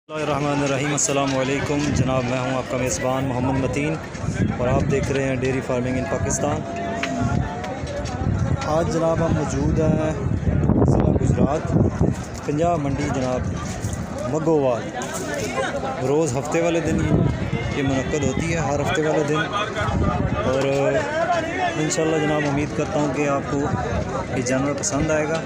बिस्मिल्लाहिर्रहमानिर्रहीम। अस्सलाम वालेकुम जनाब, मैं हूं आपका मेज़बान मोहम्मद मतीन और आप देख रहे हैं डेयरी फार्मिंग इन पाकिस्तान। आज जनाब हम मौजूद हैं ज़िला गुजरात पंजाब मंडी जनाब मगोवाल। रोज़ हफ्ते वाले दिन ये मुनक्कद होती है, हर हफ्ते वाले दिन। और इंशाल्लाह जनाब उम्मीद करता हूँ कि आपको ये जानवर पसंद आएगा।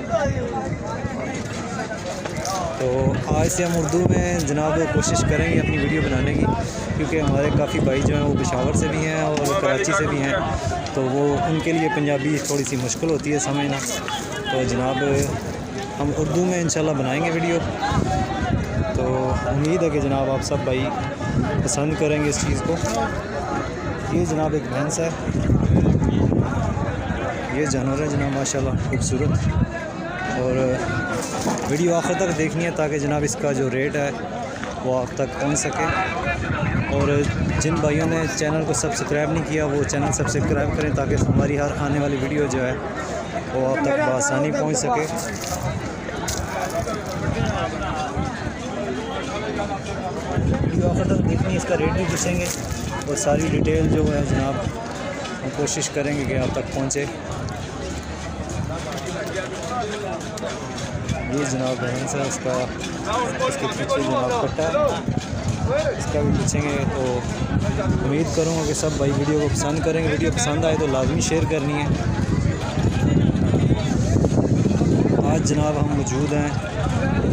तो आज से हम उर्दू में जनाब कोशिश करेंगे अपनी वीडियो बनाने की, क्योंकि हमारे काफ़ी भाई जो हैं वो पेशावर से भी हैं और कराची से भी हैं, तो वो उनके लिए पंजाबी थोड़ी सी मुश्किल होती है समझना। तो जनाब हम उर्दू में इंशाल्लाह बनाएंगे वीडियो। तो उम्मीद है कि जनाब आप सब भाई पसंद करेंगे इस चीज़ को। ये जनाब एक भैंस है, ये जानवर है जनाब माशाल्लाह खूबसूरत। और वीडियो आखिर तक देखनी है ताकि जनाब इसका जो रेट है वो आप तक पहुंच सके। और जिन भाइयों ने चैनल को सब्सक्राइब नहीं किया वो चैनल सब्सक्राइब करें ताकि हमारी हर आने वाली वीडियो जो है वो आप तक बआसानी पहुंच सके। वीडियो आखिर तक देखनी है, इसका रेट भी पूछेंगे और सारी डिटेल जो है जनाब हम कोशिश करेंगे कि आप तक पहुँचे। ये जनाब भैंस है, इसका इसके पीछे जनाब कट्टा है, इसका भी पूछेंगे। तो उम्मीद करूँगा कि सब भाई वीडियो को पसंद करेंगे। वीडियो पसंद आए तो लाजमी शेयर करनी है। आज जनाब हम मौजूद हैं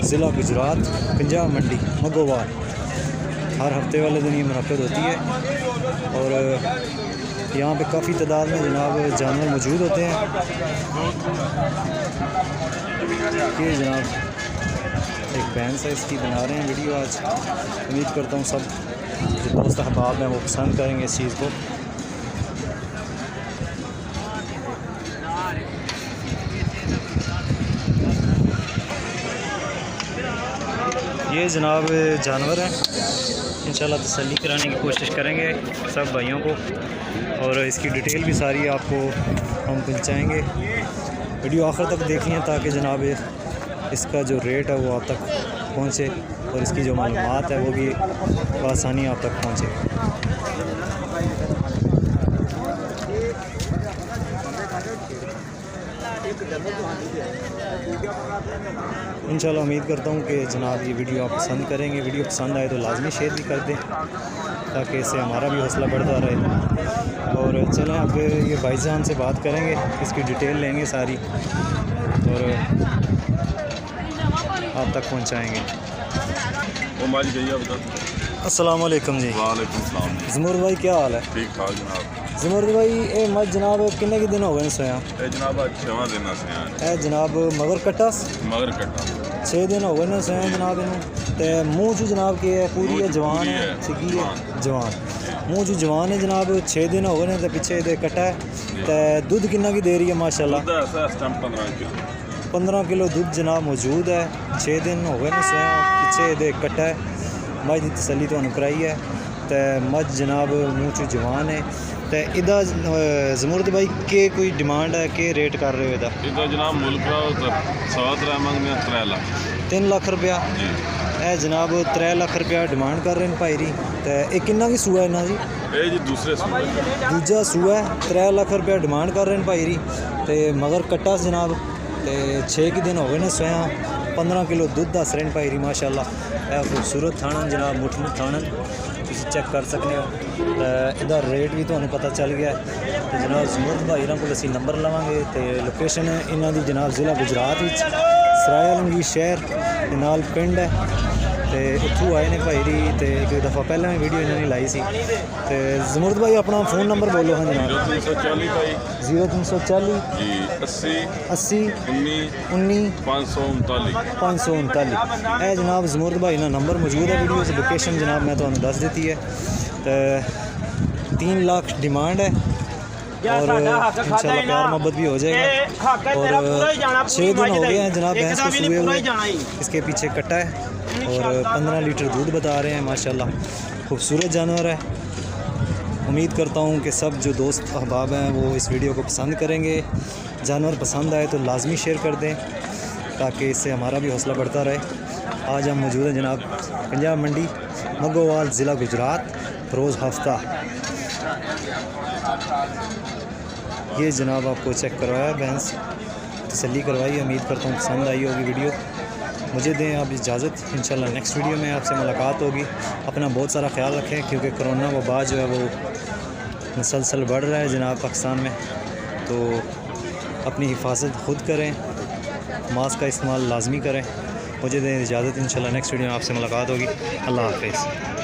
ज़िला गुजरात पंजाब मंडी मगोवाल। हर हफ्ते वाले दिन ये मुनक्कद होती है और यहाँ पे काफ़ी तादाद में जनाब जानवर मौजूद होते हैं। ये जनाब एक भैंस है, इसकी बना रहे हैं वीडियो आज। उम्मीद करता हूँ सब जो दोस्त अहबाब हैं वो पसंद करेंगे इस चीज़ को। ये जनाब जानवर है, इंशाल्लाह तसल्ली कराने की कोशिश करेंगे सब भाइयों को और इसकी डिटेल भी सारी आपको हम पहुँचाएँगे। वीडियो आखिर तक देखनी है ताकि जनाब इसका जो रेट है वो आप तक पहुँचे और इसकी जो मालूमात है वो भी आसानी आप तक पहुँचे। इंशाल्लाह उम्मीद करता हूँ कि जनाब ये वीडियो आप पसंद करेंगे। वीडियो पसंद आए तो लाजमी शेयर भी कर दें ताकि इससे हमारा भी हौसला बढ़ता रहे। और चलें अब ये भाईजान से बात करेंगे, इसकी डिटेल लेंगे सारी और आप तक पहुंचाएंगे। अस्सलाम वालेकुम जी। वालेकुम सलाम। ज़मूर भाई क्या हाल है? ठीक ठाक जनाब। ज़मूर भाई ये मत जनाब किन्ने के दिन हो गए सोया? जनाब आज 6 दिन से जनाब मगर कट्टा 6 दिन हो गए सोया जनाब इनू। तो मूँह चू जनाब के है पूरी है जवान है सिगी है जवान मूँह चू जवान है जनाब। 6 दिन हो गए तो पिछे ये कट्टा है। तो दूध किन्ना की दे रही है माशाल्लाह? 15 किलो दूध जनाब मौजूद है। 6 दिन हो गए सोया पिछे ये कट्टा है। मझ की तसली तो कराई है। तो मझ जनाब मूँह चू जवान है। तो इदा ज़मूर भाई के कोई डिमांड है के रेट कर रहे हो इदा? जनाब मुल्क 3 लाख रुपया है जनाब। 3 लाख रुपया डिमांड कर रहे हैं भाई री। तो ये किन्ना की सूआ है इन्ना जी? दूजा सूआ है। 3 लाख रुपया डिमांड कर रहे हैं भाई री। तो मगर कट्टा जनाब तो 6 दिन हो गए ना सोया। 15 किलो दूध दस रहे हैं भाई री माशाल्लाह। खूबसूरत थानन जनाब, मुठ मुठ थानन चेक कर सकते हो। इहदा रेट भी तुहानू पता चल गया। तो जनाब ज़मूर भाई को असीं नंबर लवांगे। तो लोकेशन इन्हां दी जनाब ज़िला गुजरात विच सराय आलमगीर शहर दे नाल पिंड है। तो इत्थों आए ने भाई री। तो एक दफ़ा पहले भी वीडियो इन्होंने लाई सी। तो ज़मूर भाई अपना फ़ोन नंबर बोलो। हाँ जनाब 0340 80 19 539 है जनाब ज़मूर भाई ना नंबर मौजूद है वीडियो से। लोकेशन जनाब मैं तुहानू दस दी है। तो 3 लाख डिमांड है और इंशाल्लाह प्यार मोहब्बत भी हो जाएगा। और 6 दिन हो गए हैं जनाब भैंस को सूए हुए। इसके पीछे कट्टा है और 15 लीटर दूध बता रहे हैं माशाल्लाह। खूबसूरत जानवर है। उम्मीद करता हूँ कि सब जो दोस्त अहबाब हैं वो इस वीडियो को पसंद करेंगे। जानवर पसंद आए तो लाजमी शेयर कर दें ताकि इससे हमारा भी हौसला बढ़ता रहे। आज हम मौजूद हैं जनाब पंजाब मंडी मगोवाल ज़िला गुजरात रोज़ हफ्ता। ये जनाब आपको चेक करवाया भैंस, तसल्ली करवाई। उम्मीद करता हूँ पसंद आई होगी वीडियो। मुझे दें आप इजाज़त, इंशाल्लाह नेक्स्ट वीडियो में आपसे मुलाकात होगी। अपना बहुत सारा ख्याल रखें क्योंकि कोरोना वबा जो है वो मुसलसल बढ़ रहा है जनाब पाकिस्तान में, तो अपनी हिफाजत ख़ुद करें, मास्क का इस्तेमाल लाजमी करें। मुझे दें इजाज़त, इंशाल्लाह नेक्स्ट वीडियो में आपसे मुलाकात होगी। अल्लाह हाफ़िज़।